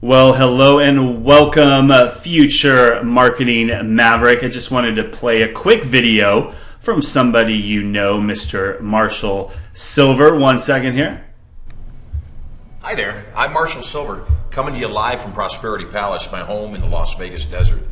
Well, hello and welcome, future marketing Maverick. I just wanted to play a quick video from somebody you know, Mr. Marshall Silver. 1 second here. Hi there, I'm Marshall Silver, coming to you live from Prosperity Palace, my home in the Las Vegas desert.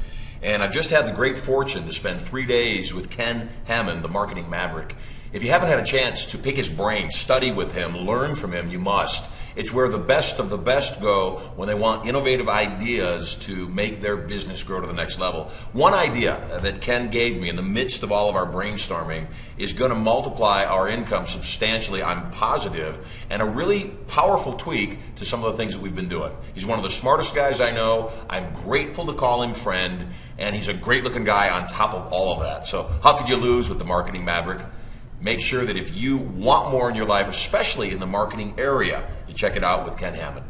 And I've just had the great fortune to spend 3 days with Ken Hammond, the marketing Maverick. If you haven't had a chance to pick his brain, study with him, learn from him, you must. It's where the best of the best go when they want innovative ideas to make their business grow to the next level. One idea that Ken gave me in the midst of all of our brainstorming is going to multiply our income substantially, I'm positive, and a really powerful tweak to some of the things that we've been doing. He's one of the smartest guys I know. I'm grateful to call him friend, and he's a great looking guy on top of all of that. So how could you lose with the marketing Maverick? Make sure that if you want more in your life, especially in the marketing area, you check it out with Ken Hammond.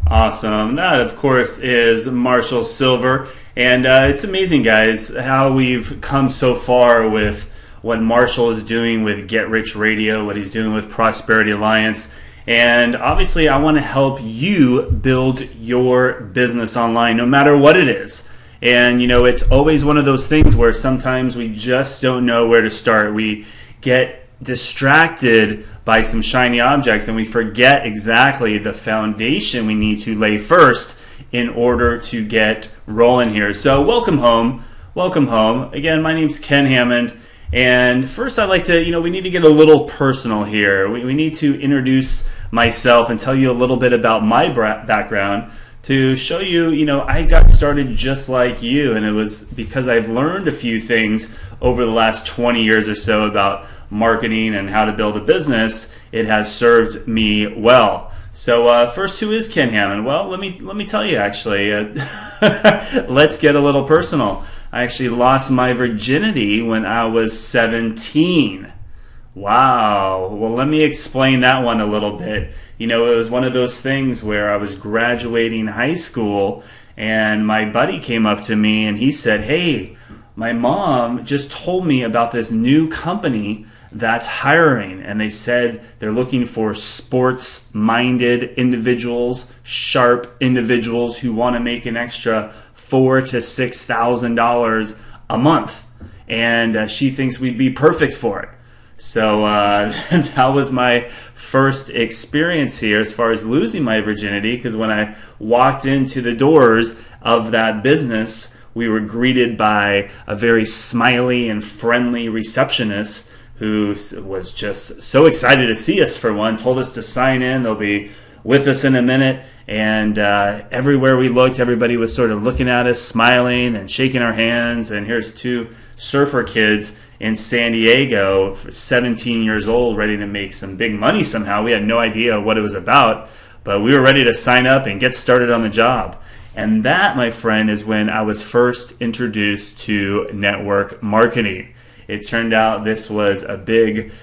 Awesome. That, of course, is Marshall Silver. And it's amazing, guys, how we've come so far with what Marshall is doing with Get Rich Radio, what he's doing with Prosperity Alliance. And obviously, I want to help you build your business online, no matter what it is. And, you know, it's always one of those things where sometimes we just don't know where to start. We get distracted by some shiny objects and we forget exactly the foundation we need to lay first in order to get rolling here. So welcome home. Welcome home. Again, my name's Ken Hammond. And first I'd like to, we need to get a little personal here. We need to introduce myself and tell you a little bit about my background, to show you, I got started just like you, and it was because I've learned a few things over the last 20 years or so about marketing and how to build a business. It has served me well. So first, who is Ken Hammond? Well, let me tell you, actually. Let's get a little personal. I actually lost my virginity when I was 17. Wow. Well, let me explain that one a little bit. It was one of those things where I was graduating high school and my buddy came up to me and he said, "Hey, my mom just told me about this new company that's hiring, and they said they're looking for sports-minded individuals, sharp individuals who want to make an extra $4,000 to $6,000 a month, and she thinks we'd be perfect for it." So that was my first experience here as far as losing my virginity, because when I walked into the doors of that business, we were greeted by a very smiley and friendly receptionist who was just so excited to see us, for one, told us to sign in. They'll be with us in a minute. And everywhere we looked, everybody was sort of looking at us, smiling and shaking our hands. And here's two surfer kids in San Diego, 17 years old, ready to make some big money somehow. We had no idea what it was about, but we were ready to sign up and get started on the job. And that, my friend, is when I was first introduced to network marketing. It turned out this was a big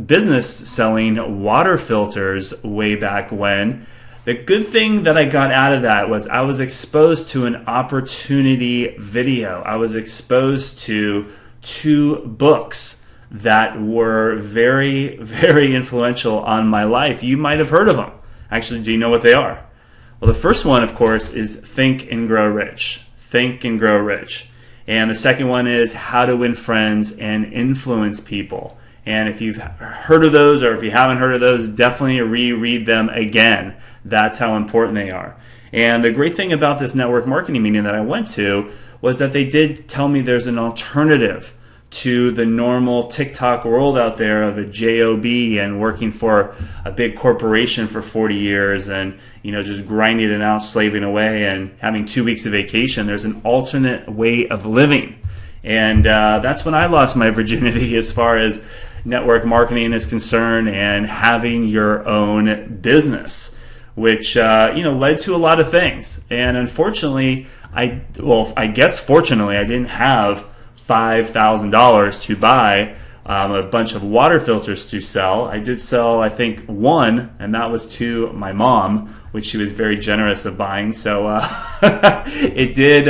business selling water filters way back when. The good thing that I got out of that was I was exposed to an opportunity video. I was exposed to 2 books that were very, very influential on my life. You might have heard of them. Actually, do you know what they are? Well, the first one, of course, is Think and Grow Rich. Think and Grow Rich. And the second one is How to Win Friends and Influence People. And if you've heard of those, or if you haven't heard of those, definitely reread them again. That's how important they are. And the great thing about this network marketing meeting that I went to was that they did tell me there's an alternative to the normal TikTok world out there of a job and working for a big corporation for 40 years and just grinding it out, slaving away, and having 2 weeks of vacation. There's an alternate way of living. And that's when I lost my virginity as far as network marketing is concerned, and having your own business, which led to a lot of things. And unfortunately, I guess fortunately, I didn't have $5,000 to buy a bunch of water filters to sell. I did sell, I think, one, and that was to my mom, which she was very generous of buying. So it did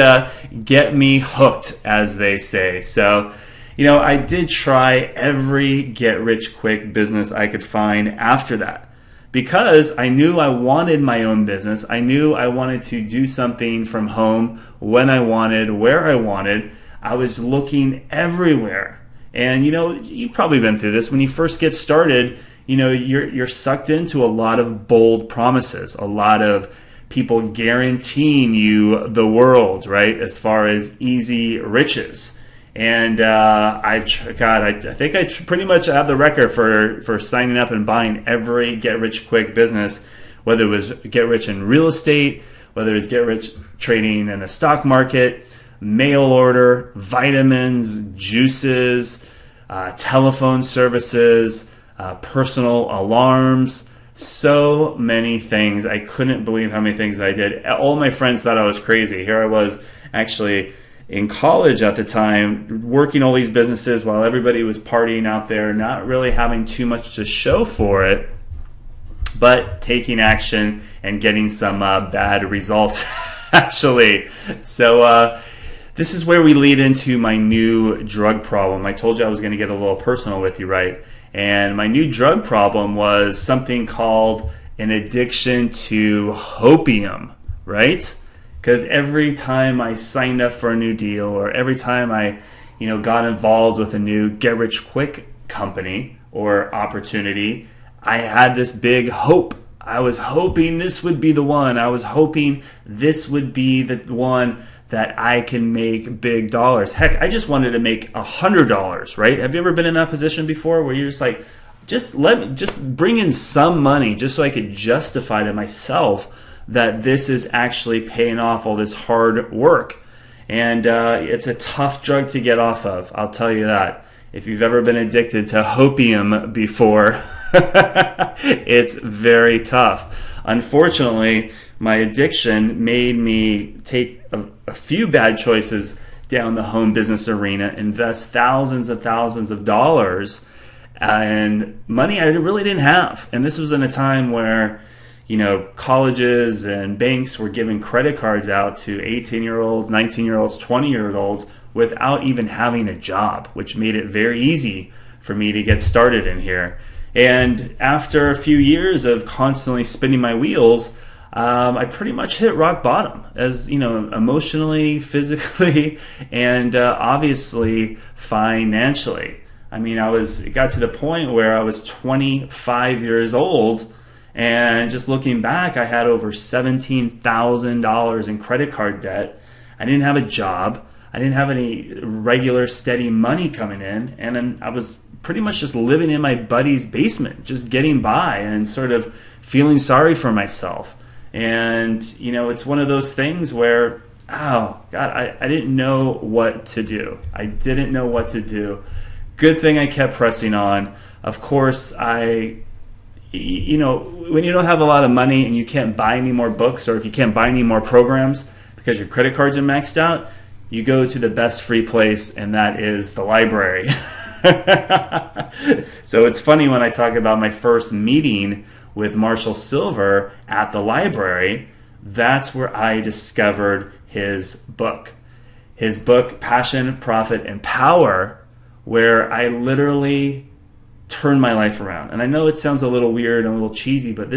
get me hooked, as they say. So, I did try every get-rich-quick business I could find after that. because I knew I wanted my own business. I knew I wanted to do something from home when I wanted, where I wanted. I was looking everywhere. And you've probably been through this. When you first get started, you're sucked into a lot of bold promises, a lot of people guaranteeing you the world, right? As far as easy riches. And I think I pretty much have the record for signing up and buying every get-rich-quick business, whether it was get-rich in real estate, whether it was get-rich trading in the stock market, mail order, vitamins, juices, telephone services, personal alarms, so many things. I couldn't believe how many things I did. All my friends thought I was crazy. Here I was actually in college at the time, working all these businesses while everybody was partying out there, not really having too much to show for it, but taking action and getting some bad results, actually. So this is where we lead into my new drug problem. I told you I was going to get a little personal with you, right? And my new drug problem was something called an addiction to hopium, right? Because every time I signed up for a new deal, or every time I, got involved with a new get-rich-quick company or opportunity, I had this big hope. I was hoping this would be the one. I was hoping this would be the one that I can make big dollars. Heck, I just wanted to make $100, right? Have you ever been in that position before where you're just like, just bring in some money just so I could justify to myself that this is actually paying off all this hard work. And it's a tough drug to get off of, I'll tell you that. If you've ever been addicted to hopium before, it's very tough. Unfortunately, my addiction made me take a few bad choices down the home business arena, invest thousands and thousands of dollars and money I really didn't have. And this was in a time where colleges and banks were giving credit cards out to 18-year-olds, 19-year-olds, 20-year-olds without even having a job, which made it very easy for me to get started in here. And after a few years of constantly spinning my wheels, I pretty much hit rock bottom, as emotionally, physically, and obviously financially. I mean, it got to the point where I was 25 years old, and just looking back, I had over $17,000 in credit card debt. I didn't have a job. I didn't have any regular steady money coming in, and then I was pretty much just living in my buddy's basement, just getting by and sort of feeling sorry for myself. And it's one of those things where, oh God, I didn't know what to do. I didn't know what to do. Good thing I kept pressing on. Of course, when you don't have a lot of money and you can't buy any more books, or if you can't buy any more programs because your credit cards are maxed out, you go to the best free place, and that is the library. So it's funny when I talk about my first meeting with Marshall Silver at the library, that's where I discovered his book. His book, Passion, Profit, and Power, where I literally turned my life around. And I know it sounds a little weird and a little cheesy, but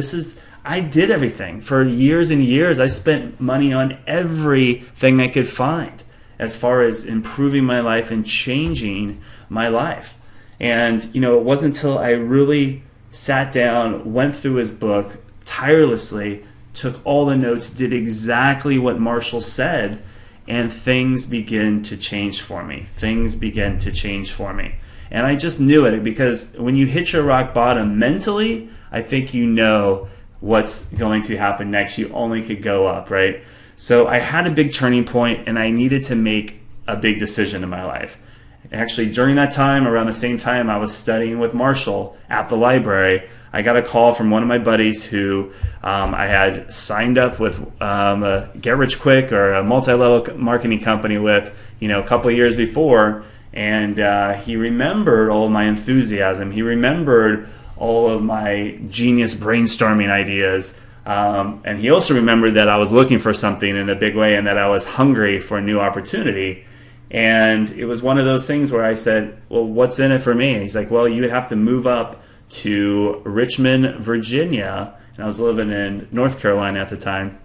I did everything. For years and years, I spent money on everything I could find as far as improving my life and changing my life. And, it wasn't until I really sat down, went through his book tirelessly, took all the notes, did exactly what Marshall said, and things began to change for me. And I just knew it, because when you hit your rock bottom mentally, I think you know what's going to happen next. You only could go up, right? So I had a big turning point, and I needed to make a big decision in my life. Actually, during that time, around the same time I was studying with Marshall at the library, I got a call from one of my buddies who I had signed up with a Get Rich Quick or a multi-level marketing company with, a couple of years before. And he remembered all of my enthusiasm. He remembered all of my genius brainstorming ideas. And he also remembered that I was looking for something in a big way and that I was hungry for a new opportunity. And it was one of those things where I said, well, what's in it for me? And he's like, well, you would have to move up to Richmond, Virginia, and I was living in North Carolina at the time.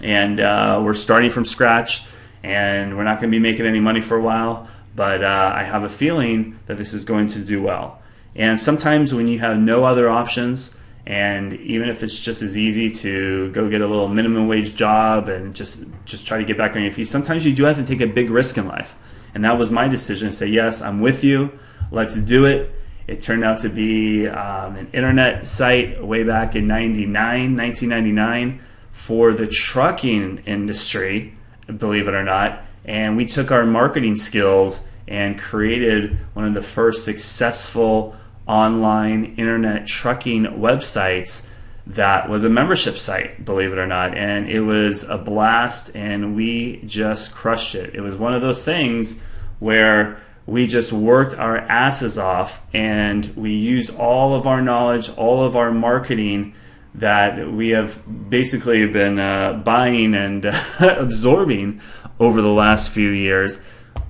And we're starting from scratch, and we're not going to be making any money for a while, but I have a feeling that this is going to do well. And sometimes when you have no other options, and even if it's just as easy to go get a little minimum wage job and just try to get back on your feet, sometimes you do have to take a big risk in life. And that was my decision to say, yes, I'm with you, let's do it. It turned out to be an internet site way back in 1999, for the trucking industry, believe it or not. And we took our marketing skills and created one of the first successful online internet trucking websites that was a membership site, believe it or not. And it was a blast, and we just crushed it. It was one of those things where we just worked our asses off, and we used all of our knowledge, all of our marketing that we have basically been buying and absorbing over the last few years,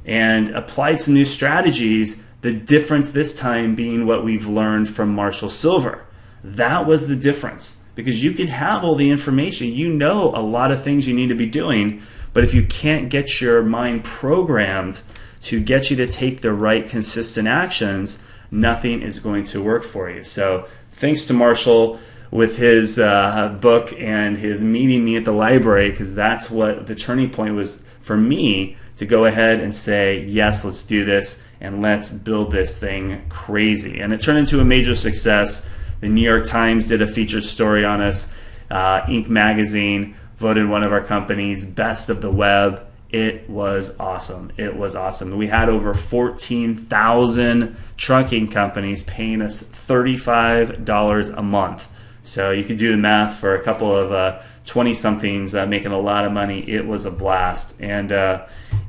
and applied some new strategies. The difference this time being what we've learned from Marshall Silver. That was the difference, because you can have all the information, you know a lot of things you need to be doing, but if you can't get your mind programmed to get you to take the right consistent actions, nothing is going to work for you. So thanks to Marshall with his book and his meeting me at the library, because that's what the turning point was for me, to go ahead and say, yes, let's do this and let's build this thing crazy. And it turned into a major success. The New York Times did a featured story on us. Inc. magazine voted one of our companies best of the web. It was awesome. It was awesome. We had over 14,000 trucking companies paying us $35 a month. So you could do the math for a couple of 20-somethings making a lot of money. It was a blast. And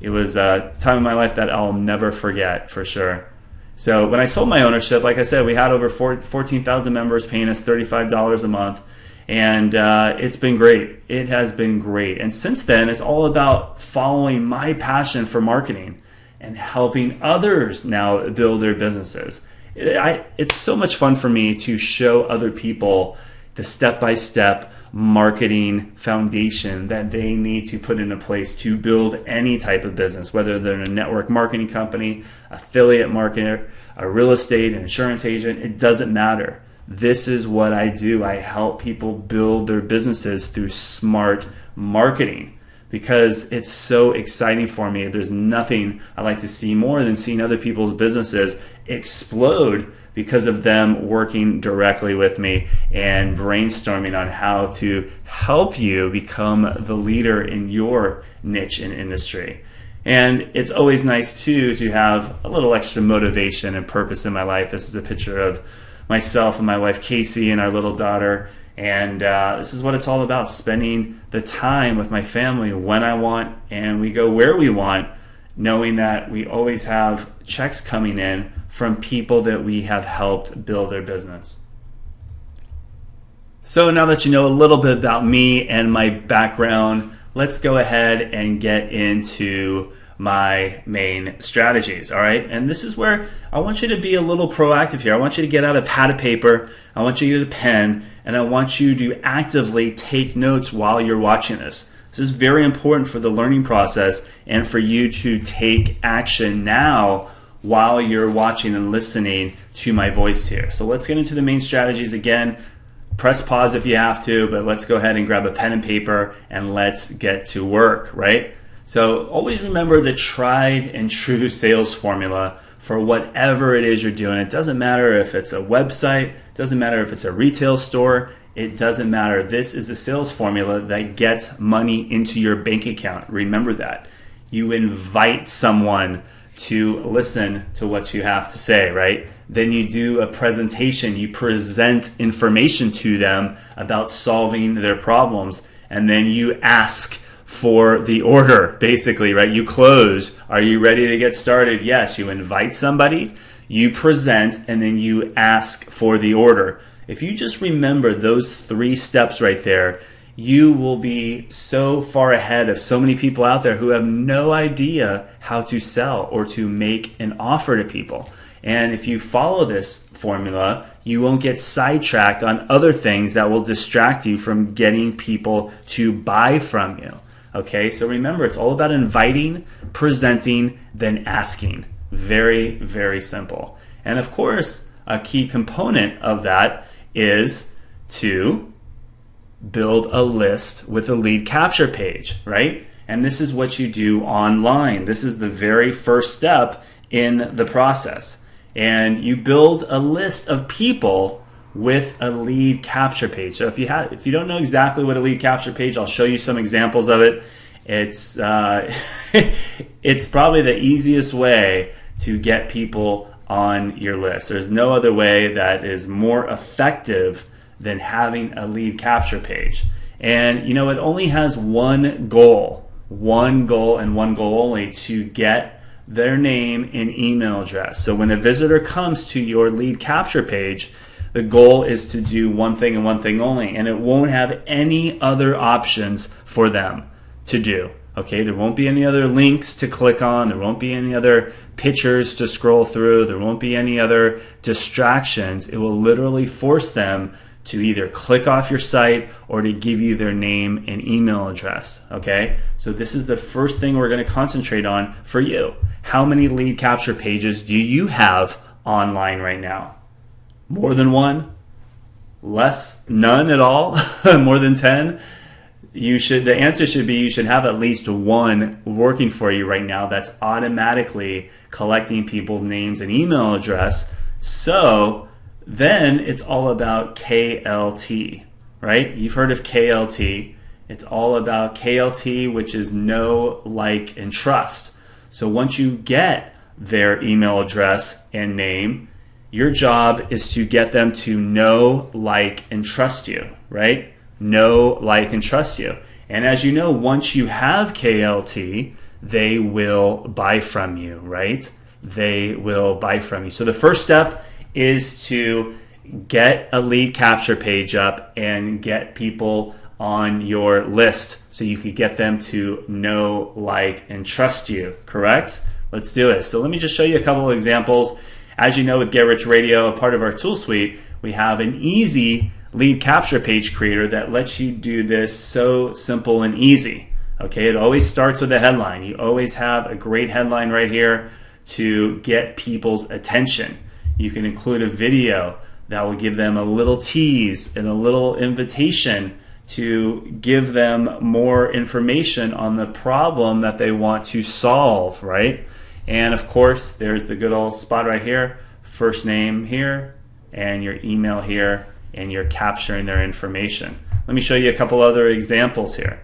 it was a time in my life that I'll never forget, for sure. So when I sold my ownership, like I said, we had over 14,000 members paying us $35 a month. And it's been great. It has been great. And since then, it's all about following my passion for marketing and helping others now build their businesses. It's so much fun for me to show other people the step-by-step marketing foundation that they need to put into place to build any type of business, whether they're a network marketing company, affiliate marketer, a real estate, an insurance agent. It doesn't matter. This is what I do. I help people build their businesses through smart marketing, because it's so exciting for me. There's nothing I like to see more than seeing other people's businesses explode because of them working directly with me and brainstorming on how to help you become the leader in your niche and industry. And it's always nice too to have a little extra motivation and purpose in my life. This is a picture of myself and my wife Casey and our little daughter, and this is what it's all about: spending the time with my family when I want, and we go where we want, knowing that we always have checks coming in from people that we have helped build their business. So now that you know a little bit about me and my background, let's go ahead and get into my main strategies, all right? And this is where I want you to be a little proactive here. I want you to get out a pad of paper, I want you to get a pen, and I want you to actively take notes while you're watching this. This is very important for the learning process and for you to take action now while you're watching and listening to my voice here. So let's get into the main strategies again. Press pause if you have to, but let's go ahead and grab a pen and paper and let's get to work, right? So always remember the tried and true sales formula for whatever it is you're doing. It doesn't matter if it's a website, it doesn't matter if it's a retail store, it doesn't matter. This is the sales formula that gets money into your bank account. Remember that. You invite someone to listen to what you have to say, right? Then you do a presentation, you present information to them about solving their problems, and then you ask for the order, basically, right? You close. Are you ready to get started? Yes. You invite somebody, you present, and then you ask for the order. If you just remember those 3 steps right there, you will be so far ahead of so many people out there who have no idea how to sell or to make an offer to people. And if you follow this formula, you won't get sidetracked on other things that will distract you from getting people to buy from you. Okay, so remember, it's all about inviting, presenting, then asking. Very, very simple. And of course, a key component of that is to build a list with a lead capture page, right? And this is what you do online. This is the very first step in the process. And you build a list of people with a lead capture page. So if you don't know exactly what a lead capture page, I'll show you some examples of it. It's it's probably the easiest way to get people on your list. There's no other way that is more effective than having a lead capture page. And you know, it only has one goal and one goal only, to get their name and email address. So when a visitor comes to your lead capture page, the goal is to do one thing and one thing only, and it won't have any other options for them to do. Okay, there won't be any other links to click on, there won't be any other pictures to scroll through, there won't be any other distractions. It will literally force them to either click off your site or to give you their name and email address. Okay, so this is the first thing we're going to concentrate on for you. How many lead capture pages do you have online right now? More than one? Less? None at all? More than 10? The answer should be you should have at least one working for you right now that's automatically collecting people's names and email address. So then it's all about KLT, right? You've heard of KLT. It's all about KLT, which is know, like, and trust. So once you get their email address and name, your job is to get them to know, like, and trust you, right? Know, like, and trust you. And as you know, once you have KLT, they will buy from you, right? They will buy from you. So the first step is to get a lead capture page up and get people on your list so you could get them to know, like, and trust you, correct? Let's do it. So let me just show you a couple of examples. As you know, with Get Rich Radio, a part of our tool suite, we have an easy lead capture page creator that lets you do this so simple and easy. Okay, it always starts with a headline. You always have a great headline right here to get people's attention. You can include a video that will give them a little tease and a little invitation to give them more information on the problem that they want to solve, right? And of course, there's the good old spot right here, first name here, and your email here, and you're capturing their information. Let me show you a couple other examples here.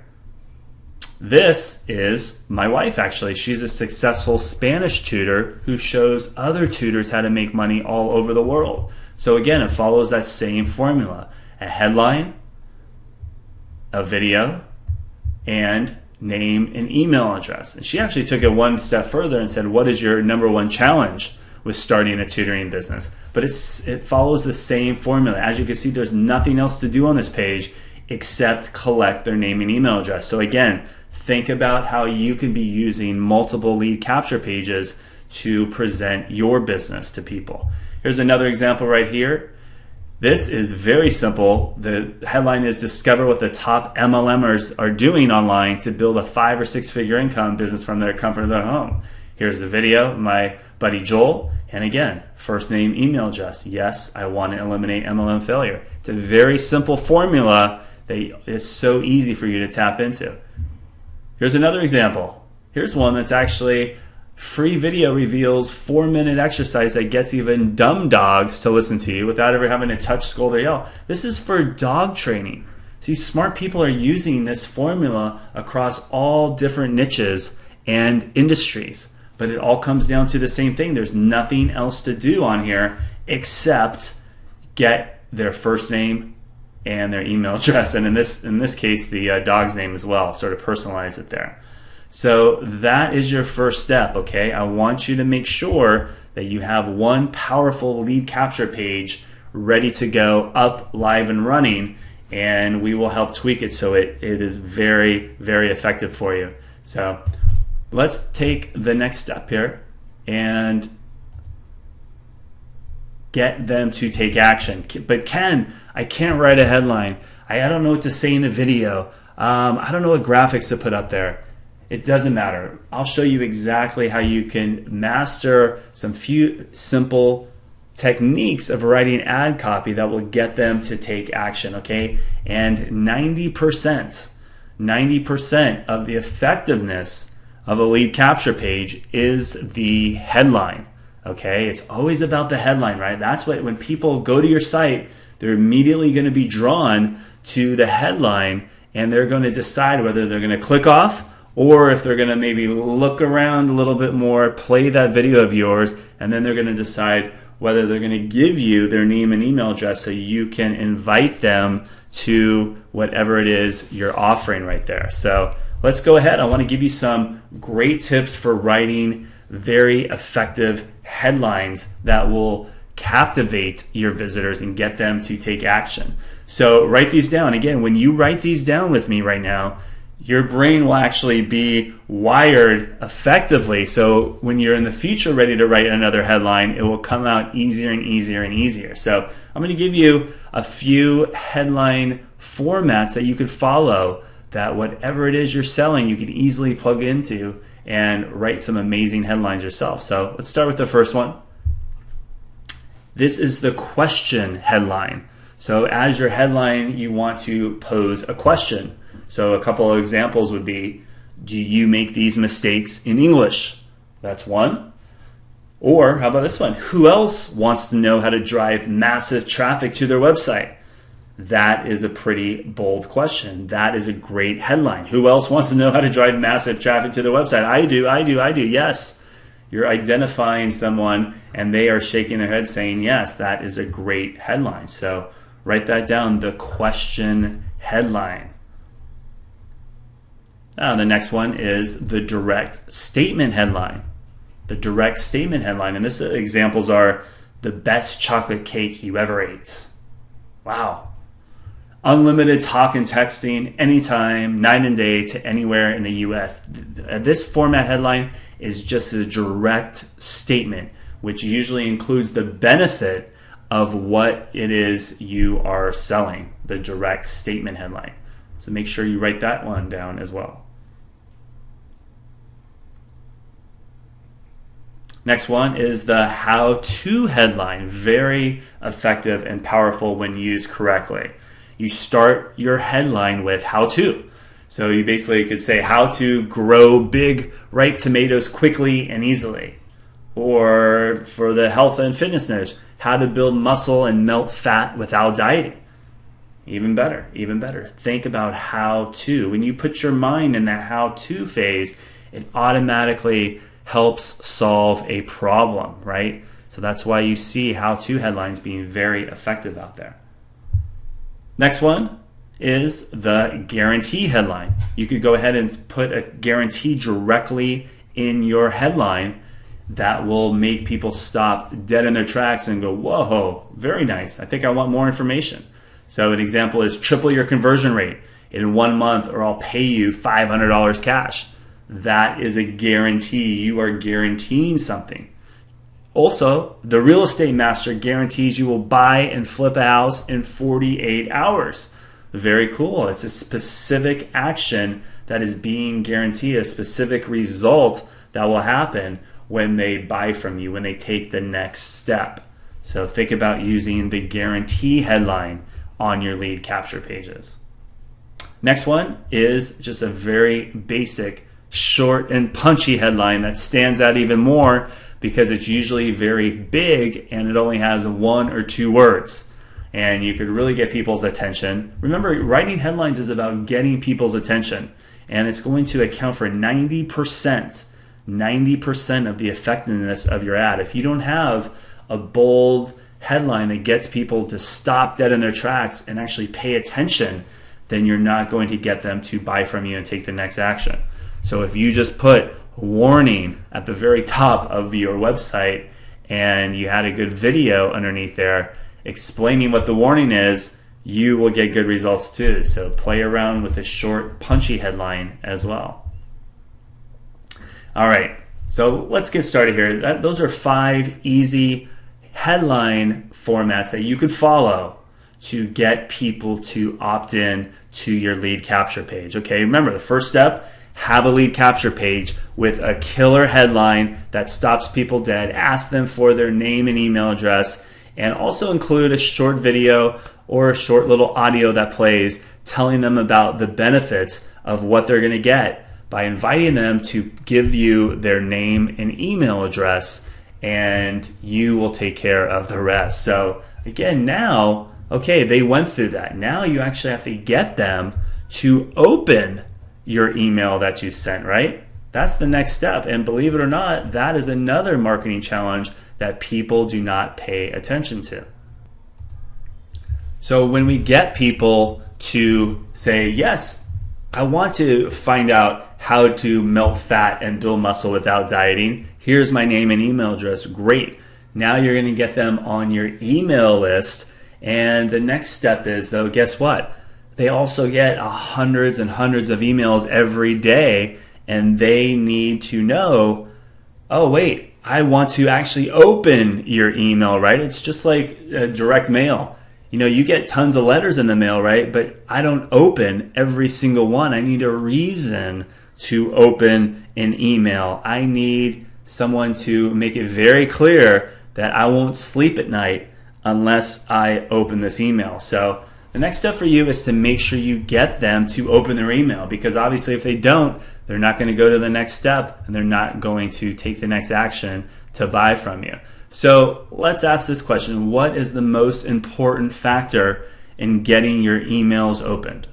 This is my wife, actually. She's a successful Spanish tutor who shows other tutors how to make money all over the world. So again, it follows that same formula. A headline, a video, and name and email address. And she actually took it one step further and said, what is your number one challenge with starting a tutoring business? But it follows the same formula. As you can see, there's nothing else to do on this page except collect their name and email address. So again, think about how you can be using multiple lead capture pages to present your business to people. Here's another example right here. This is very simple. The headline is Discover What the Top MLMers Are Doing Online to Build a 5 or 6 Figure Income Business from Their Comfort of their home. Here's the video, my buddy Joel, and again, first name, email address. Yes, I want to eliminate MLM failure. It's a very simple formula that is so easy for you to tap into. Here's another example. Here's one that's actually free video reveals 4-minute exercise that gets even dumb dogs to listen to you without ever having to touch, scold, or yell. This is for dog training. See, smart people are using this formula across all different niches and industries. But it all comes down to the same thing. There's nothing else to do on here except get their first name and their email address. And in this case, the dog's name as well. Sort of personalize it there. So that is your first step, okay? I want you to make sure that you have one powerful lead capture page ready to go, up, live, and running, and we will help tweak it so it is very, very effective for you. So let's take the next step here, and get them to take action. But Ken, I can't write a headline. I don't know what to say in a video. I don't know what graphics to put up there. It doesn't matter. I'll show you exactly how you can master some few simple techniques of writing ad copy that will get them to take action, okay? And 90% of the effectiveness of a lead capture page is the headline, okay? It's always about the headline, right? That's what, when people go to your site, they're immediately going to be drawn to the headline, and they're going to decide whether they're going to click off or if they're going to maybe look around a little bit more, play that video of yours, and then they're going to decide whether they're going to give you their name and email address so you can invite them to whatever it is you're offering right there. So let's go ahead. I want to give you some great tips for writing very effective headlines that will captivate your visitors and get them to take action. So write these down. Again, when you write these down with me right now, your brain will actually be wired effectively. So when you're in the future ready to write another headline, it will come out easier and easier and easier. So I'm going to give you a few headline formats that you could follow, that whatever it is you're selling, you can easily plug into and write some amazing headlines yourself. So let's start with the first one. This is the question headline. So as your headline, you want to pose a question. So a couple of examples would be, do you make these mistakes in English? That's one. Or how about this one? Who else wants to know how to drive massive traffic to their website? That is a pretty bold question. That is a great headline. Who else wants to know how to drive massive traffic to their website? I do. Yes. You're identifying someone and they are shaking their head saying, yes, that is a great headline. So write that down, the question headline. The next one is the direct statement headline. The direct statement headline, and this examples are the best chocolate cake you ever ate. Wow. Unlimited talk and texting anytime, night and day, to anywhere in the US. This format headline is just a direct statement, which usually includes the benefit of what it is you are selling, the direct statement headline. So make sure you write that one down as well. Next one is the how-to headline. Very effective and powerful when used correctly. You start your headline with how to. So you basically could say how to grow big ripe tomatoes quickly and easily. Or for the health and fitness nerds, how to build muscle and melt fat without dieting. Even better, even better. Think about how to. When you put your mind in that how to phase, it automatically helps solve a problem, right? So that's why you see how-to headlines being very effective out there. Next one is the guarantee headline. You could go ahead and put a guarantee directly in your headline that will make people stop dead in their tracks and go, whoa, very nice. I think I want more information. So an example is triple your conversion rate in 1 month, or I'll pay you $500 cash. That is a guarantee. You are guaranteeing something. Also, the real estate master guarantees you will buy and flip a house in 48 hours. Very cool. It's a specific action that is being guaranteed, a specific result that will happen when they buy from you, when they take the next step. So think about using the guarantee headline on your lead capture pages. Next one is just a very basic, short and punchy headline that stands out even more because it's usually very big and it only has 1 or 2 words. And you could really get people's attention. Remember, writing headlines is about getting people's attention, and it's going to account for 90% of the effectiveness of your ad. If you don't have a bold headline that gets people to stop dead in their tracks and actually pay attention, then you're not going to get them to buy from you and take the next action. So if you just put warning at the very top of your website and you had a good video underneath there explaining what the warning is, you will get good results too. So play around with a short, punchy headline as well. All right, so let's get started here. Those are 5 easy headline formats that you could follow to get people to opt in to your lead capture page. Okay, remember the first step, have a lead capture page with a killer headline that stops people dead. Ask them for their name and email address, and also include a short video or a short little audio that plays telling them about the benefits of what they're going to get by inviting them to give you their name and email address, and you will take care of the rest. So again, now, okay, they went through that. Now you actually have to get them to open your email that you sent, right? That's the next step. And believe it or not, that is another marketing challenge that people do not pay attention to. So when we get people to say, yes, I want to find out how to melt fat and build muscle without dieting, here's my name and email address, great. Now you're going to get them on your email list. And the next step is, though, guess what? They also get hundreds and hundreds of emails every day, and they need to know, oh, wait, I want to actually open your email, right? It's just like direct mail. You know, you get tons of letters in the mail, right? But I don't open every single one. I need a reason to open an email. I need someone to make it very clear that I won't sleep at night unless I open this email. So the next step for you is to make sure you get them to open their email, because obviously if they don't, they're not going to go to the next step, and they're not going to take the next action to buy from you. So let's ask this question. What is the most important factor in getting your emails opened?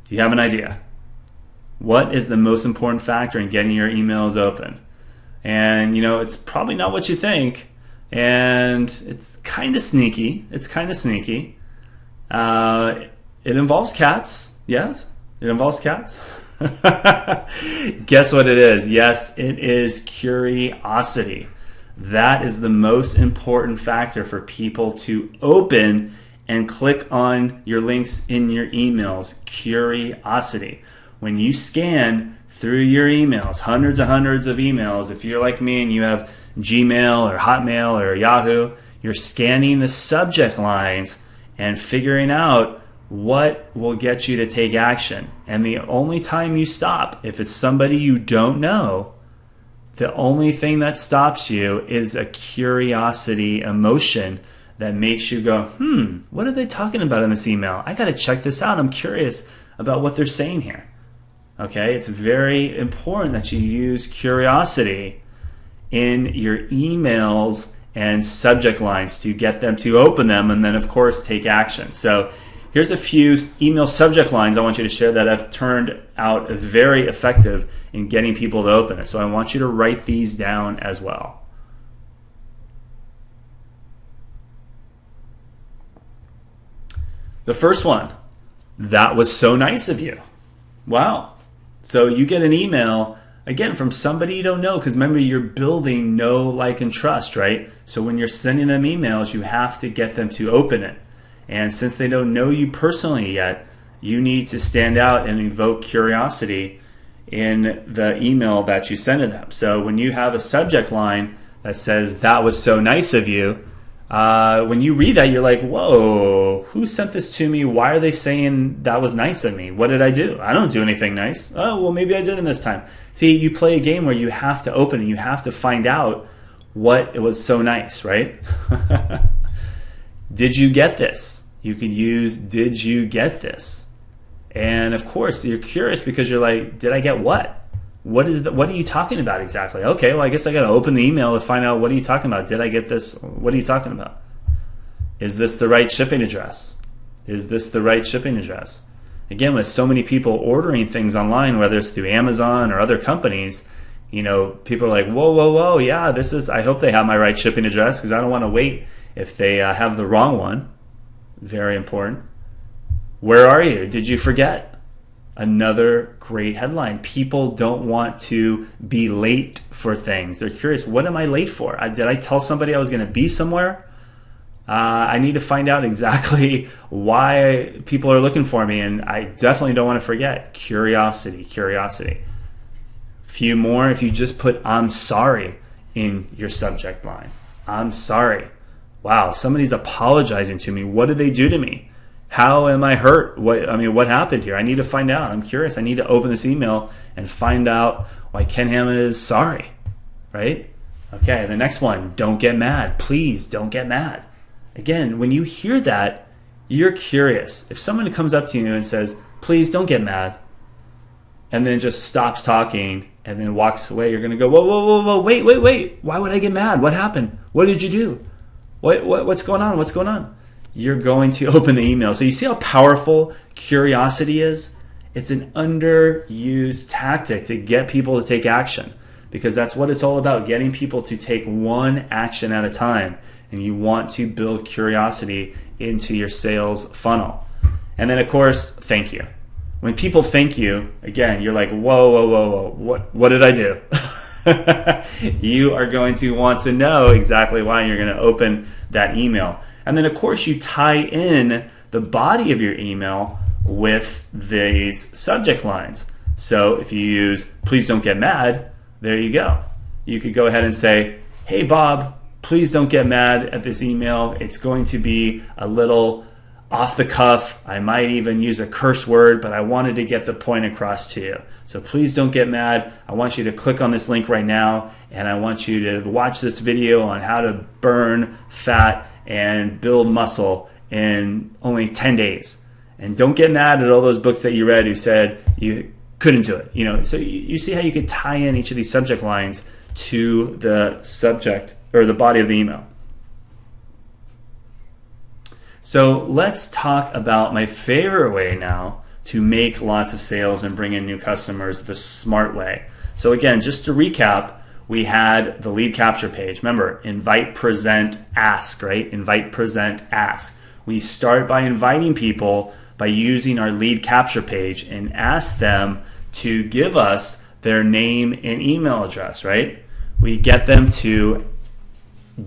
Do you have an idea? What is the most important factor in getting your emails opened? And, you know, it's probably not what you think, and it's kind of sneaky. It involves cats. Yes, it involves cats. Guess what it is? Yes, it is curiosity. That is the most important factor for people to open and click on your links in your emails. Curiosity. When you scan through your emails, hundreds and hundreds of emails, if you're like me and you have Gmail or Hotmail or Yahoo, you're scanning the subject lines and figuring out what will get you to take action. And the only time you stop, if it's somebody you don't know, the only thing that stops you is a curiosity emotion that makes you go, what are they talking about in this email? I got to check this out. I'm curious about what they're saying here. Okay, it's very important that you use curiosity in your emails and subject lines to get them to open them, and then of course take action. So here's a few email subject lines I want you to share that have turned out very effective in getting people to open it. So I want you to write these down as well. The first one, that was so nice of you. Wow. So you get an email, again, from somebody you don't know, because remember, you're building know, like, and trust, right? So when you're sending them emails, you have to get them to open it. And since they don't know you personally yet, you need to stand out and evoke curiosity in the email that you send to them. So when you have a subject line that says, that was so nice of you, when you read that, you're like, whoa, who sent this to me? Why are they saying that was nice of me? What did I do? I don't do anything nice. Oh, well, maybe I didn't this time. See, you play a game where you have to open it. You have to find out what it was so nice, right? Did you get this? You could use, did you get this? And of course, you're curious because you're like, did I get what? What are you talking about exactly? Okay, well, I guess I got to open the email to find out, what are you talking about? Did I get this? What are you talking about? Is this the right shipping address? Is this the right shipping address? Again, with so many people ordering things online, whether it's through Amazon or other companies, you know, people are like, whoa, yeah, I hope they have my right shipping address, because I don't want to wait if they have the wrong one. Very important. Where are you? Did you forget? Another great headline. People don't want to be late for things. They're curious, what am I late for? Did I tell somebody I was going to be somewhere? I need to find out exactly why people are looking for me, and I definitely don't want to forget. Curiosity. Few more. If you just put I'm sorry in your subject line. I'm sorry. wow, somebody's apologizing to me. What did they do to me? How am I hurt? What happened here? I need to find out. I'm curious. I need to open this email and find out why Ken Hammond is sorry, right? Okay, the next one, don't get mad. Please don't get mad. Again, when you hear that, you're curious. If someone comes up to you and says, please don't get mad, and then just stops talking and then walks away, you're going to go, whoa, wait. Why would I get mad? What happened? What did you do? What's going on? What's going on? You're going to open the email. So you see how powerful curiosity is? It's an underused tactic to get people to take action, because that's what it's all about, getting people to take one action at a time. And you want to build curiosity into your sales funnel. And then, of course, thank you. When people thank you, again, you're like, whoa, what did I do? You are going to want to know exactly why you're going to open that email. And then, of course, you tie in the body of your email with these subject lines. So if you use, please don't get mad, there you go. You could go ahead and say, hey, Bob, please don't get mad at this email. It's going to be a little off the cuff. I might even use a curse word, but I wanted to get the point across to you. So please don't get mad. I want you to click on this link right now, and I want you to watch this video on how to burn fat and build muscle in only 10 days. And don't get mad at all those books that you read who said you couldn't do it. So you see how you could tie in each of these subject lines to the subject or the body of the email. So let's talk about my favorite way now to make lots of sales and bring in new customers the smart way. So again, just to recap, we had the lead capture page. Remember, invite, present, ask, right? Invite, present, ask. We start by inviting people by using our lead capture page and ask them to give us their name and email address, right? We get them to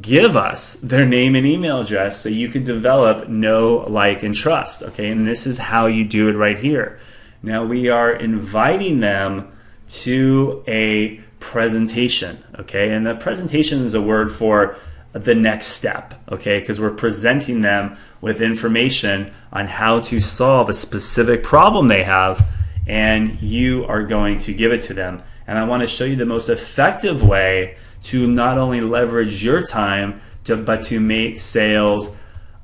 give us their name and email address so you can develop know, like, and trust, okay? And this is how you do it right here. Now we are inviting them to a presentation, okay? And the presentation is a word for the next step, okay? Because we're presenting them with information on how to solve a specific problem they have, and you are going to give it to them. And I want to show you the most effective way to not only leverage your time, but to make sales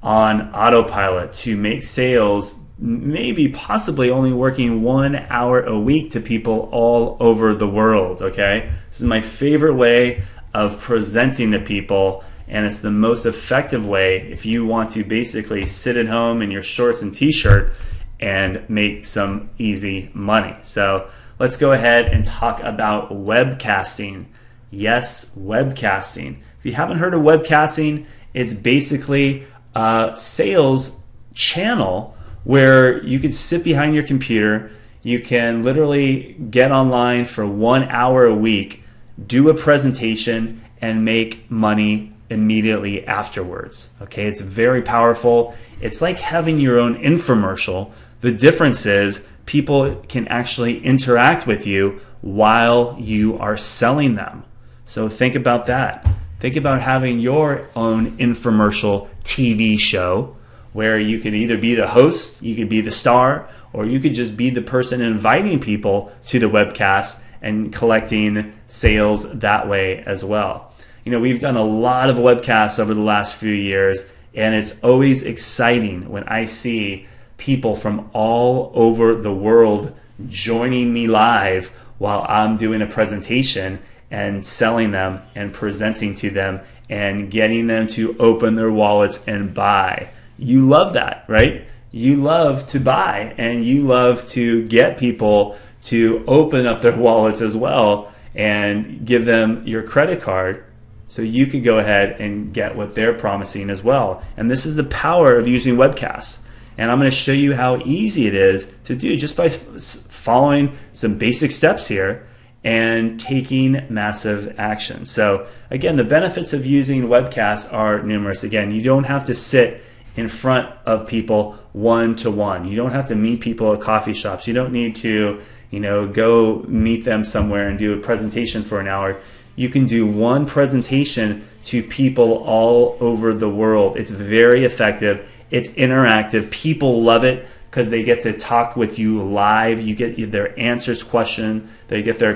on autopilot, to make sales maybe possibly only working 1 hour a week to people all over the world, okay? This is my favorite way of presenting to people, and it's the most effective way if you want to basically sit at home in your shorts and t-shirt and make some easy money. So let's go ahead and talk about webcasting. Yes, webcasting. If you haven't heard of webcasting, it's basically a sales channel where you can sit behind your computer, you can literally get online for 1 hour a week, do a presentation, and make money immediately afterwards. Okay, it's very powerful. It's like having your own infomercial. The difference is people can actually interact with you while you are selling them. So think about that. Think about having your own infomercial TV show where you could either be the host, you could be the star, or you could just be the person inviting people to the webcast and collecting sales that way as well. We've done a lot of webcasts over the last few years, and it's always exciting when I see people from all over the world joining me live while I'm doing a presentation and selling them and presenting to them and getting them to open their wallets and buy. You love that, right? You love to buy, and you love to get people to open up their wallets as well and give them your credit card so you can go ahead and get what they're promising as well. And this is the power of using webcasts. And I'm going to show you how easy it is to do just by following some basic steps here and taking massive action. So again, the benefits of using webcasts are numerous. Again, you don't have to sit in front of people one-to-one. You don't have to meet people at coffee shops. You don't need to, go meet them somewhere and do a presentation for an hour. you can do one presentation to people all over the world. It's very effective. It's interactive. People love it because they get to talk with you live. You get their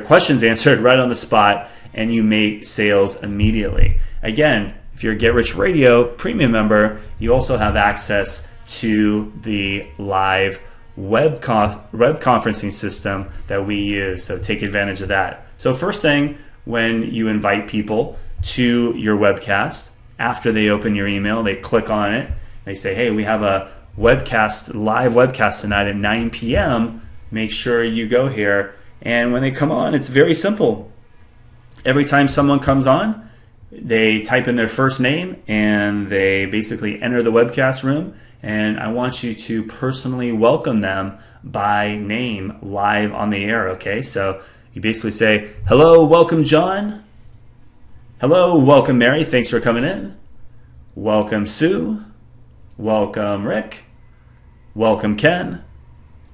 questions answered right on the spot, and you make sales immediately. Again, if you're a Get Rich Radio premium member, you also have access to the live web conferencing system that we use. So take advantage of that. So first thing, when you invite people to your webcast, after they open your email, they click on it. They say, hey, we have a live webcast tonight at 9 p.m. Make sure you go here. And when they come on, it's very simple. Every time someone comes on, they type in their first name and they basically enter the webcast room. And I want you to personally welcome them by name live on the air, okay? So you basically say, hello, welcome John. Hello, welcome Mary, thanks for coming in. Welcome Sue. Welcome Rick. Welcome Ken.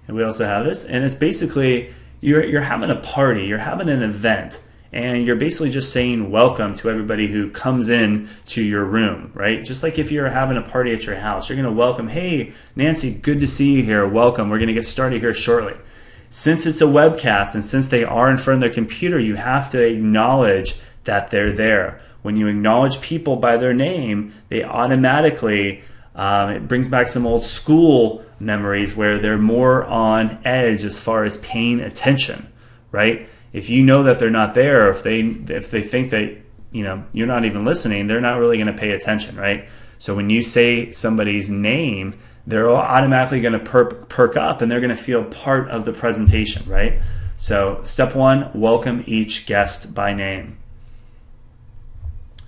And we also have this. And it's basically, you're having a party, you're having an event. And you're basically just saying welcome to everybody who comes in to your room, right? Just like if you're having a party at your house, you're going to welcome, hey, Nancy, good to see you here. Welcome. We're going to get started here shortly. Since it's a webcast and since they are in front of their computer, you have to acknowledge that they're there. When you acknowledge people by their name, they automatically, it brings back some old school memories where they're more on edge as far as paying attention, right? If you know that they're not there, if they think that you're not even listening, they're not really going to pay attention, right? So when you say somebody's name, they're automatically going to perk up and they're going to feel part of the presentation, right? So step one, welcome each guest by name.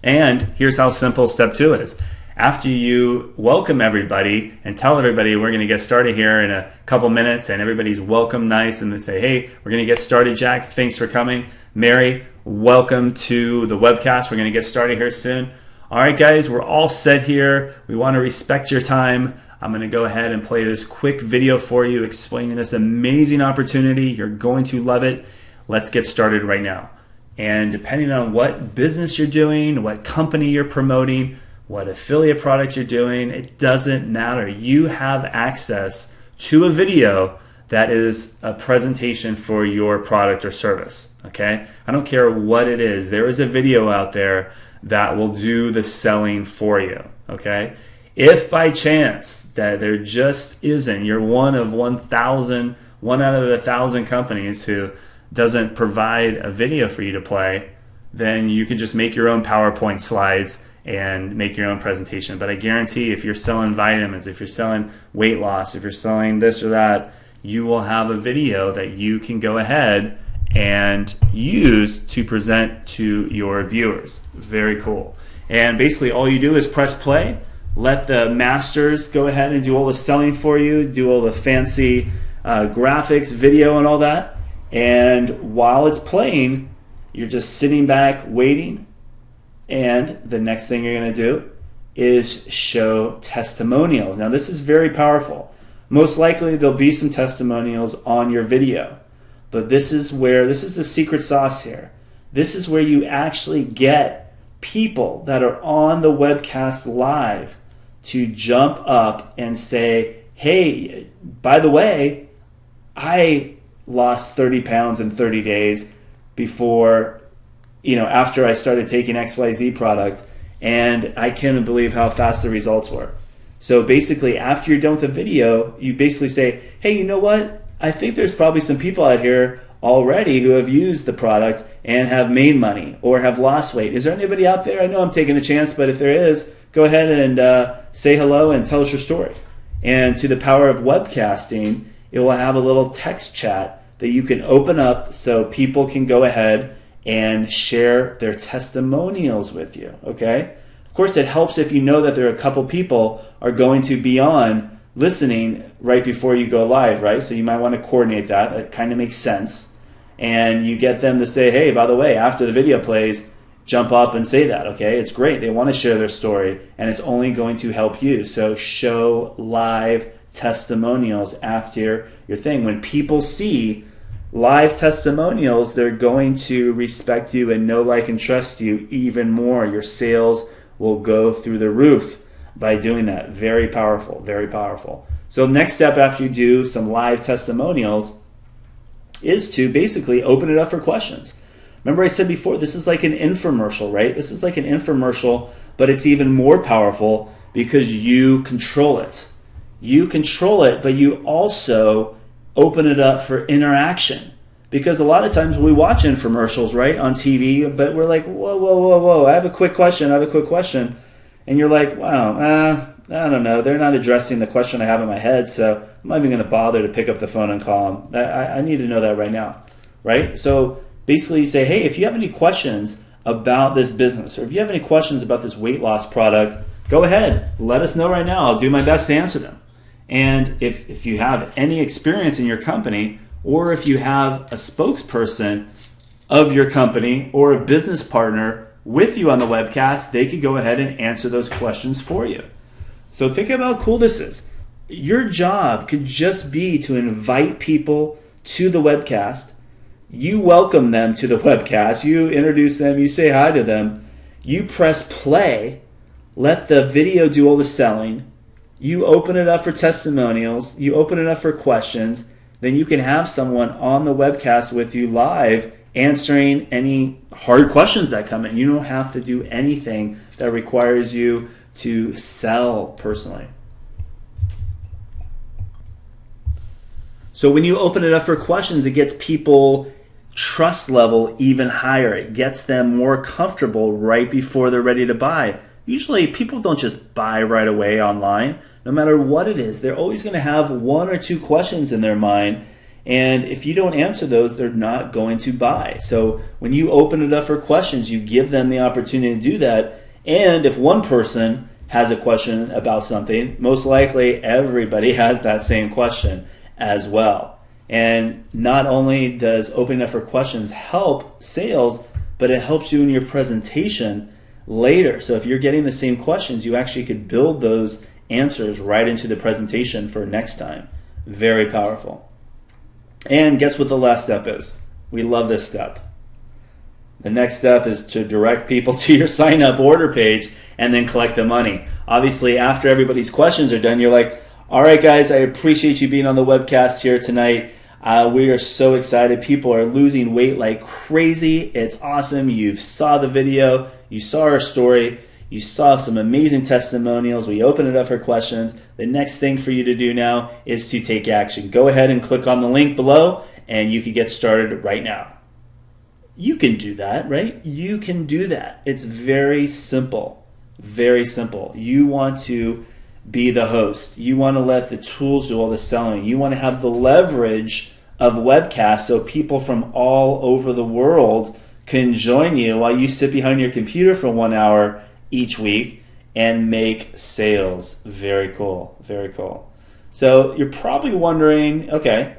And here's how simple step two is. After you welcome everybody and tell everybody we're going to get started here in a couple minutes and everybody's welcome nice and they say, hey, we're going to get started, Jack. Thanks for coming. Mary, welcome to the webcast. We're going to get started here soon. All right, guys, we're all set here. We want to respect your time. I'm going to go ahead and play this quick video for you explaining this amazing opportunity. You're going to love it. Let's get started right now. And depending on what business you're doing, what company you're promoting, what affiliate product you're doing, it doesn't matter. You have access to a video that is a presentation for your product or service, okay? I don't care what it is. There is a video out there that will do the selling for you, okay? If by chance that there just isn't, you're one out of 1,000 companies who doesn't provide a video for you to play, then you can just make your own PowerPoint slides and make your own presentation. But I guarantee if you're selling vitamins, if you're selling weight loss, if you're selling this or that, you will have a video that you can go ahead and use to present to your viewers. Very cool. And basically all you do is press play, let the masters go ahead and do all the selling for you, do all the fancy graphics, video and all that. And while it's playing, you're just sitting back waiting. And the next thing you're going to do is show testimonials. Now this is very powerful. Most likely there'll be some testimonials on your video. But this is the secret sauce here. This is where you actually get people that are on the webcast live to jump up and say, hey, by the way, I lost 30 pounds in 30 days before, after I started taking XYZ product, and I can't believe how fast the results were. So basically, after you're done with the video, you basically say, hey, you know what? I think there's probably some people out here already who have used the product and have made money or have lost weight. Is there anybody out there? I know I'm taking a chance, but if there is, go ahead and say hello and tell us your story. And to the power of webcasting, it will have a little text chat that you can open up so people can go ahead and share their testimonials with you, okay? Of course, it helps if you know that there are a couple people are going to be on listening right before you go live, right? So you might want to coordinate that. That kind of makes sense. And you get them to say, hey, by the way, after the video plays, jump up and say that, okay? It's great. They want to share their story, and it's only going to help you. So show live testimonials after your thing. When people see live testimonials, they're going to respect you and know, like, and trust you even more. Your sales will go through the roof by doing that. Very powerful, very powerful. So next step after you do some live testimonials is to basically open it up for questions. Remember I said before, this is like an infomercial, right? This is like an infomercial, but it's even more powerful because you control it. You control it, but you also open it up for interaction. Because a lot of times we watch infomercials, right, on TV, but we're like, whoa, I have a quick question. And you're like, wow, I don't know. They're not addressing the question I have in my head, so I'm not even going to bother to pick up the phone and call them. I need to know that right now, right? So basically you say, hey, if you have any questions about this business, or if you have any questions about this weight loss product, go ahead. Let us know right now. I'll do my best to answer them. And if you have any experience in your company, or if you have a spokesperson of your company or a business partner with you on the webcast, they could go ahead and answer those questions for you. So think about how cool this is. Your job could just be to invite people to the webcast. You welcome them to the webcast. You introduce them. You say hi to them. You press play. Let the video do all the selling. You open it up for testimonials. You open it up for questions. Then you can have someone on the webcast with you live answering any hard questions that come in. You don't have to do anything that requires you to sell personally. So when you open it up for questions, it gets people trust level even higher. It gets them more comfortable right before they're ready to buy. Usually people don't just buy right away online. No matter what it is, they're always going to have one or two questions in their mind. And if you don't answer those, they're not going to buy. So when you open it up for questions, you give them the opportunity to do that. And if one person has a question about something, most likely everybody has that same question as well. And not only does opening up for questions help sales, but it helps you in your presentation later. So if you're getting the same questions, you actually could build those answers right into the presentation for next time. Very powerful. And guess what the last step is? We love this step. The next step is to direct people to your sign up order page and then collect the money. Obviously, after everybody's questions are done, you're like, all right, guys, I appreciate you being on the webcast here tonight. We are so excited. People are losing weight like crazy. It's awesome. You saw the video. You saw our story. You saw some amazing testimonials. We opened it up for questions. The next thing for you to do now is to take action. Go ahead and click on the link below, and you can get started right now. You can do that, right? You can do that. It's very simple. Very simple. You want to be the host. You want to let the tools do all the selling. You want to have the leverage of webcasts so people from all over the world can join you while you sit behind your computer for 1 hour each week and make sales. Very cool. Very cool. So you're probably wondering, okay,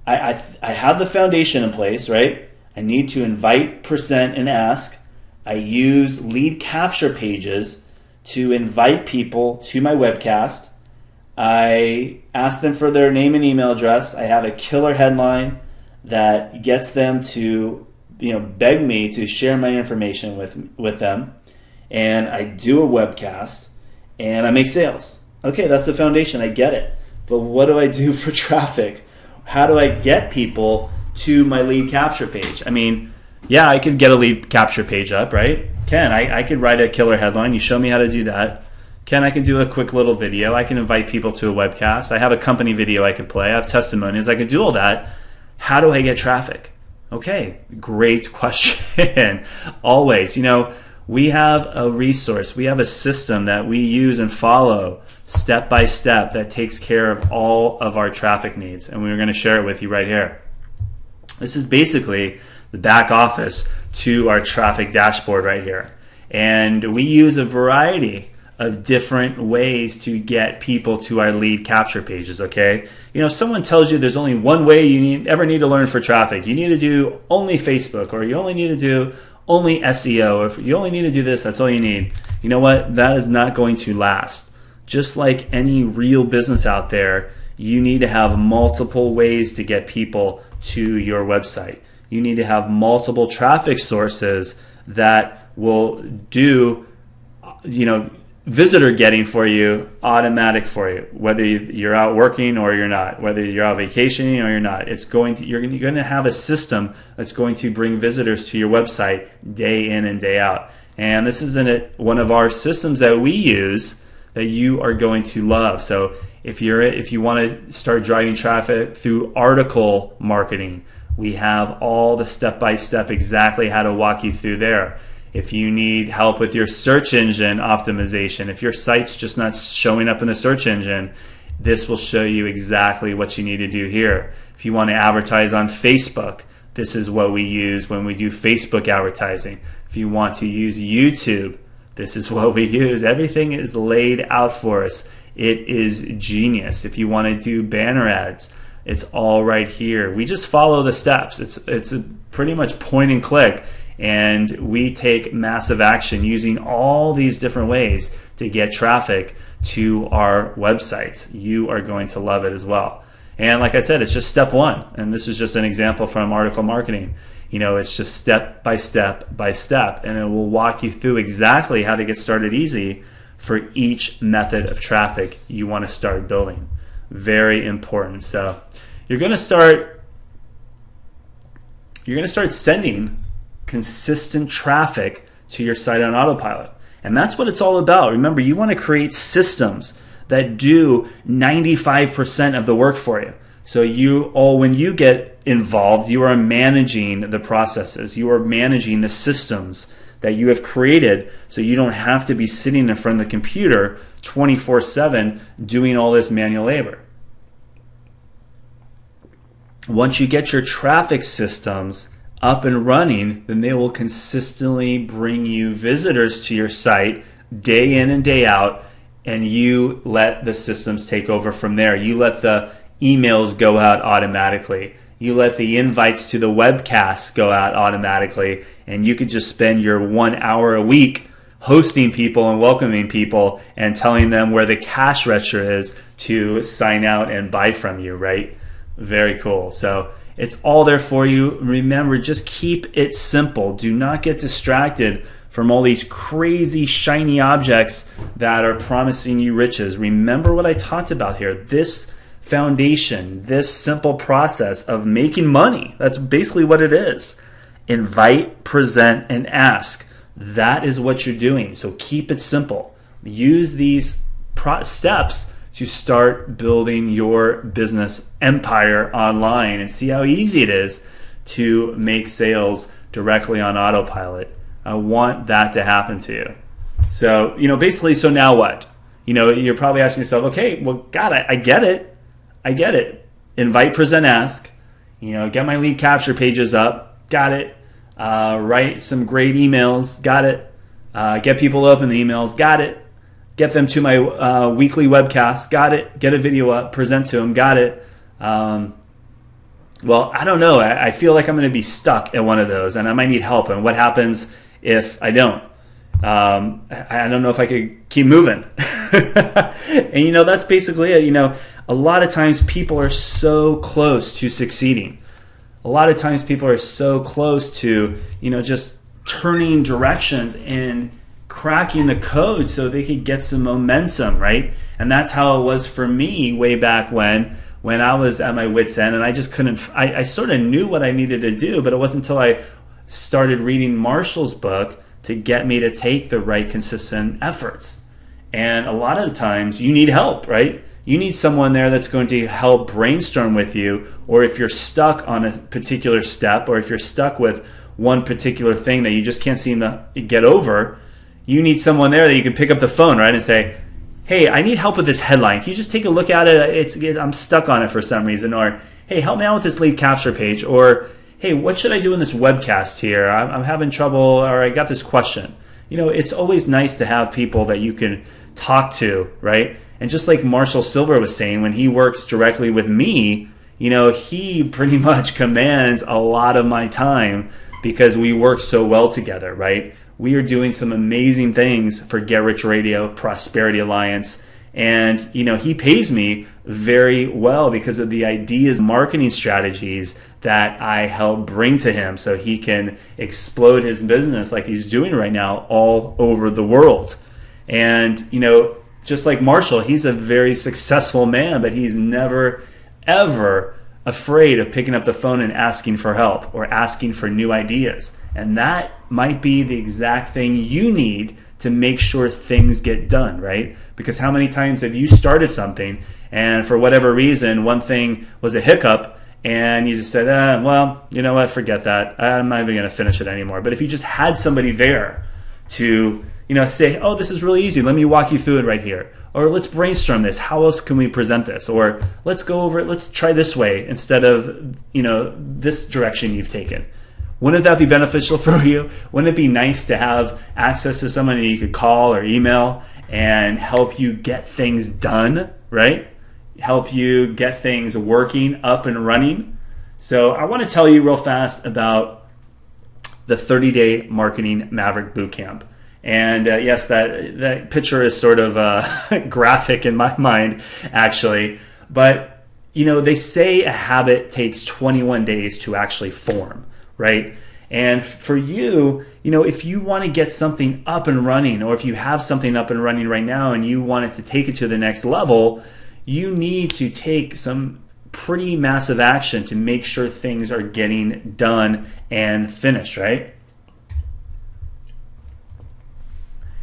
I have the foundation in place, right? I need to invite, present, and ask. I use lead capture pages to invite people to my webcast. I ask them for their name and email address. I have a killer headline that gets them to, beg me to share my information with them. And I do a webcast and I make sales. Okay, that's the foundation. I get it. But what do I do for traffic? How do I get people to my lead capture page? I mean, yeah, I could get a lead capture page up, right? I could write a killer headline. You show me how to do that. I can do a quick little video. I can invite people to a webcast. I have a company video I could play. I have testimonials. I could do all that. How do I get traffic? Okay, great question. Always, we have a resource. We have a system that we use and follow step by step that takes care of all of our traffic needs. And we're going to share it with you right here. This is basically the back office to our traffic dashboard right here. And we use a variety of different ways to get people to our lead capture pages, okay? If someone tells you there's only one way you ever need to learn for traffic, you need to do only Facebook, or you only need to do only SEO, if you only need to do this, that's all you need. You know what? That is not going to last. Just like any real business out there, you need to have multiple ways to get people to your website. You need to have multiple traffic sources that will do, visitor getting for you, automatic for you, whether you're out working or you're not, whether you're out vacationing or you're not. You're going to have a system that's going to bring visitors to your website day in and day out. And this is one of our systems that we use that you are going to love. So if you want to start driving traffic through article marketing, we have all the step-by-step exactly how to walk you through there. If you need help with your search engine optimization, if your site's just not showing up in the search engine, this will show you exactly what you need to do here. If you want to advertise on Facebook, this is what we use when we do Facebook advertising. If you want to use YouTube, this is what we use. Everything is laid out for us. It is genius. If you want to do banner ads, it's all right here. We just follow the steps. It's a pretty much point and click, and we take massive action using all these different ways to get traffic to our websites. You are going to love it as well. And like I said, it's just step one. And this is just an example from article marketing. It's just step by step by step, and it will walk you through exactly how to get started easy for each method of traffic you want to start building. Very important. So you're going to start sending consistent traffic to your site on autopilot. And that's what it's all about. Remember, you want to create systems that do 95% of the work for you. So when you get involved, you are managing the processes. You are managing the systems that you have created, so you don't have to be sitting in front of the computer 24/7 doing all this manual labor. Once you get your traffic systems up and running, then they will consistently bring you visitors to your site day in and day out, and you let the systems take over from there. You let the emails go out automatically. You let the invites to the webcasts go out automatically, and you could just spend your 1 hour a week hosting people and welcoming people and telling them where the cash register is to sign out and buy from you, right? Very cool. So it's all there for you. Remember, just keep it simple. Do not get distracted from all these crazy shiny objects that are promising you riches. Remember what I talked about here. This foundation, this simple process of making money. That's basically what it is. Invite, present, and ask. That is what you're doing. So keep it simple. Use these steps to start building your business empire online and see how easy it is to make sales directly on autopilot. I want that to happen to you. So, basically, so now what? You're probably asking yourself, okay, well, God, I get it. Invite, present, ask. Get my lead capture pages up. Got it. Write some great emails. Got it. Get people to open the emails. Got it. Get them to my weekly webcast. Got it. Get a video up. Present to them. Got it. Well, I don't know. I feel like I'm going to be stuck at one of those, and I might need help. And what happens if I don't? I don't know if I could keep moving. And that's basically it. A lot of times people are so close to succeeding. A lot of times people are so close to, just turning directions and cracking the code so they could get some momentum, right? And that's how it was for me way back when I was at my wit's end, and I just couldn't. I sort of knew what I needed to do, but it wasn't until I started reading Marshall's book to get me to take the right consistent efforts. And a lot of the times you need help, right? You need someone there that's going to help brainstorm with you, or if you're stuck on a particular step, or if you're stuck with one particular thing that you just can't seem to get over, you need someone there that you can pick up the phone, right, and say, hey, I need help with this headline. Can you just take a look at it? I'm stuck on it for some reason. Or, hey, help me out with this lead capture page. Or, hey, what should I do in this webcast here? I'm having trouble, or I got this question. It's always nice to have people that you can talk to, right? And just like Marshall Silver was saying, when he works directly with me, he pretty much commands a lot of my time because we work so well together, right? We are doing some amazing things for Get Rich Radio, Prosperity Alliance, And, he pays me very well because of the ideas, marketing strategies that I help bring to him so he can explode his business like he's doing right now all over the world. And, just like Marshall, he's a very successful man, but he's never, ever afraid of picking up the phone and asking for help or asking for new ideas. And that might be the exact thing you need to make sure things get done, right? Because how many times have you started something and for whatever reason, one thing was a hiccup and you just said, well, you know what, forget that. I'm not even going to finish it anymore. But if you just had somebody there to, say, oh, this is really easy. Let me walk you through it right here. Or let's brainstorm this. How else can we present this? Or let's go over it. Let's try this way instead of, this direction you've taken. Wouldn't that be beneficial for you? Wouldn't it be nice to have access to someone that you could call or email and help you get things done, right? Help you get things working, up and running. So I want to tell you real fast about the 30-day Marketing Maverick Bootcamp. And yes, that picture is sort of graphic in my mind, actually. But, they say a habit takes 21 days to actually form, right? And for you, if you want to get something up and running, or if you have something up and running right now and you want it to take it to the next level, you need to take some pretty massive action to make sure things are getting done and finished, right?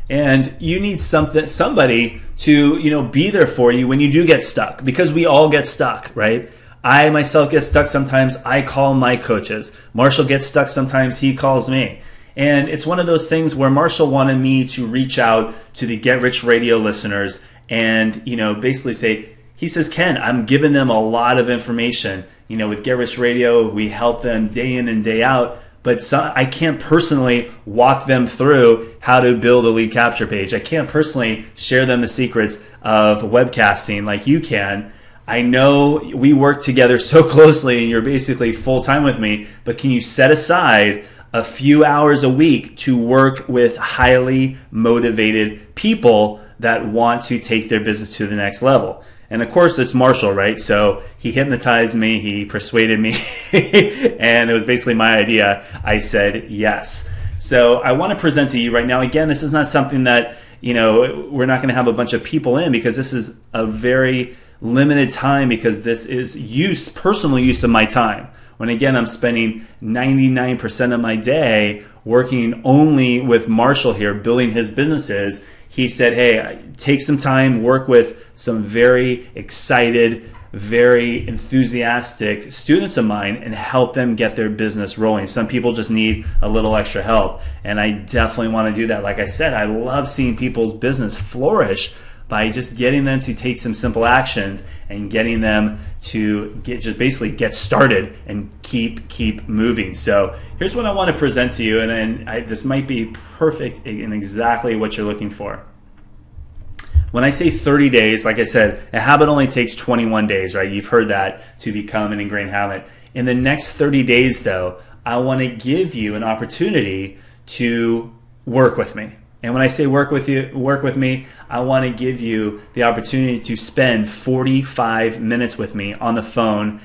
And you need somebody to, be there for you when you do get stuck, because we all get stuck, right? I myself get stuck sometimes. I call my coaches. Marshall gets stuck sometimes. He calls me. And it's one of those things where Marshall wanted me to reach out to the Get Rich Radio listeners and, basically say, he says, Ken, I'm giving them a lot of information. With Get Rich Radio, we help them day in and day out. But I can't personally walk them through how to build a lead capture page. I can't personally share them the secrets of webcasting like you can. I know we work together so closely and you're basically full time with me, but can you set aside a few hours a week to work with highly motivated people that want to take their business to the next level? And of course, it's Marshall, right? So he hypnotized me, he persuaded me, and it was basically my idea. I said yes. So I want to present to you right now. Again, this is not something that, we're not going to have a bunch of people in, because this is a very limited time, because this is personal use of my time. When again, I'm spending 99% of my day working only with Marshall here, building his businesses. He said, hey, take some time, work with some very excited, very enthusiastic students of mine and help them get their business rolling. Some people just need a little extra help, and I definitely want to do that. Like I said, I love seeing people's business flourish by just getting them to take some simple actions and getting them to get started and keep moving. So here's what I want to present to you, and this might be perfect in exactly what you're looking for. When I say 30 days, like I said, a habit only takes 21 days, right? You've heard that, to become an ingrained habit. In the next 30 days, though, I want to give you an opportunity to work with me. And when I say work with me, I want to give you the opportunity to spend 45 minutes with me on the phone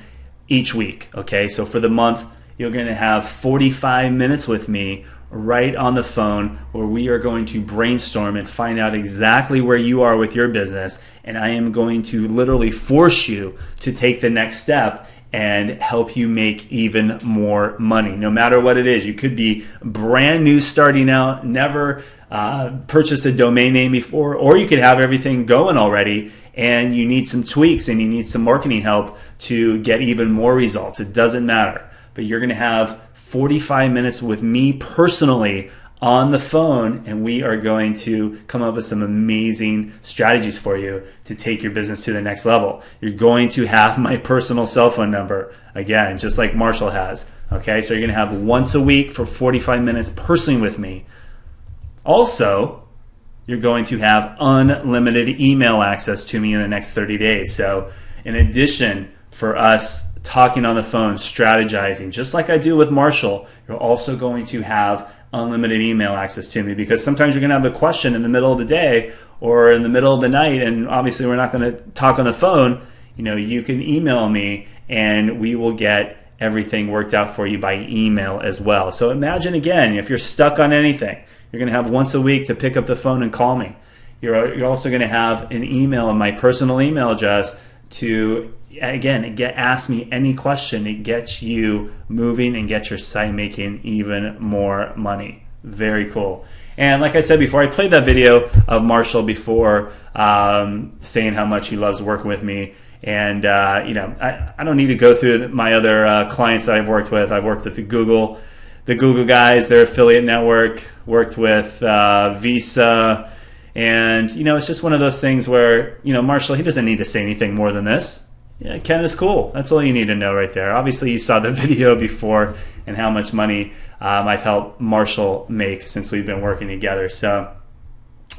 each week. Okay, so for the month, you're going to have 45 minutes with me right on the phone, where we are going to brainstorm and find out exactly where you are with your business. And I am going to literally force you to take the next step and help you make even more money, no matter what it is. You could be brand new, starting out, never purchased a domain name before, or you could have everything going already and you need some tweaks and you need some marketing help to get even more results. It doesn't matter, but you're going to have 45 minutes with me personally on the phone, and we are going to come up with some amazing strategies for you to take your business to the next level. You're going to have my personal cell phone number, again, just like Marshall has. Okay, so you're going to have once a week for 45 minutes personally with me. Also, you're going to have unlimited email access to me in the next 30 days. So in addition, for us talking on the phone, strategizing, just like I do with Marshall, you're also going to have unlimited email access to me, because sometimes you're going to have a question in the middle of the day, or in the middle of the night, and obviously we're not going to talk on the phone, you can email me and we will get everything worked out for you by email as well. So imagine again, if you're stuck on anything, you're going to have once a week to pick up the phone and call me. You're also going to have an email and my personal email address to, again, ask me any question. It gets you moving and get your site making even more money. Very cool. And like I said before, I played that video of Marshall before, saying how much he loves working with me. And I don't need to go through my other clients that I've worked with. I've worked with the Google guys, their affiliate network, worked with Visa, and it's just one of those things where Marshall, he doesn't need to say anything more than this. Yeah, Ken is cool. That's all you need to know right there. Obviously, you saw the video before and how much money I've helped Marshall make since we've been working together. So,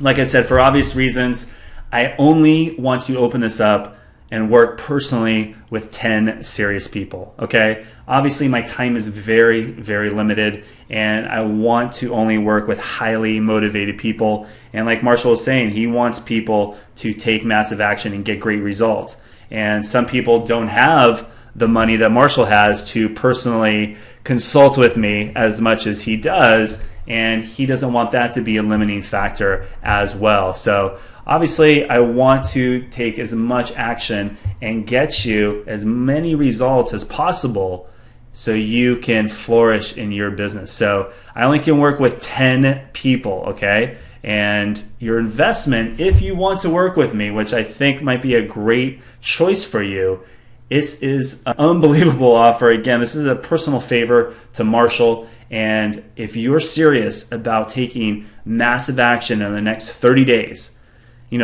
like I said, for obvious reasons, I only want to open this up and work personally with 10 serious people, okay? Obviously, my time is very, very limited, and I want to only work with highly motivated people. And like Marshall was saying, he wants people to take massive action and get great results. And some people don't have the money that Marshall has to personally consult with me as much as he does, and he doesn't want that to be a limiting factor as well. So obviously, I want to take as much action and get you as many results as possible so you can flourish in your business. So I only can work with 10 people, okay? And your investment, if you want to work with me, which I think might be a great choice for you, this is an unbelievable offer. Again, this is a personal favor to Marshall. And if you're serious about taking massive action in the next 30 days,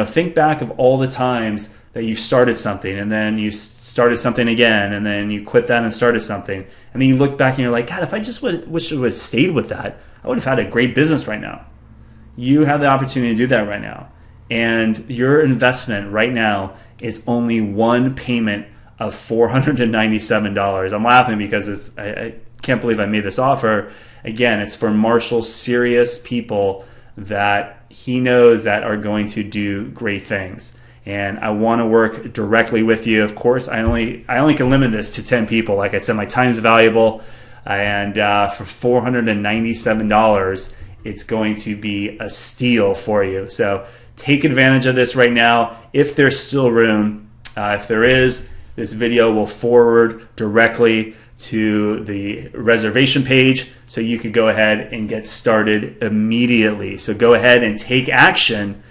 think back of all the times that you started something and then you started something again and then you quit that and started something. And then you look back and you're like, God, if I just wish I would have stayed with that, I would have had a great business right now. You have the opportunity to do that right now. And your investment right now is only one payment of $497. I'm laughing because I can't believe I made this offer. Again, it's for Marshall's serious people that he knows that are going to do great things. And I want to work directly with you. Of course, I only can limit this to 10 people. Like I said, my time's valuable. And for $497, it's going to be a steal for you. So take advantage of this right now. If there's still room, if there is, this video will forward directly to the reservation page so you could go ahead and get started immediately. So go ahead and take action.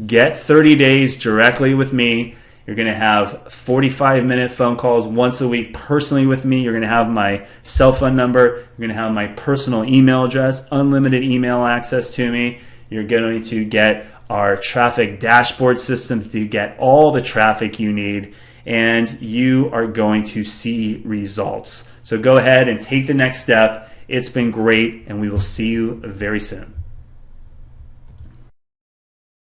Get 30 days directly with me. You're going to have 45-minute phone calls once a week personally with me. You're going to have my cell phone number. You're going to have my personal email address, unlimited email access to me. You're going to get our traffic dashboard system to get all the traffic you need, and you are going to see results. So go ahead and take the next step. It's been great, and we will see you very soon.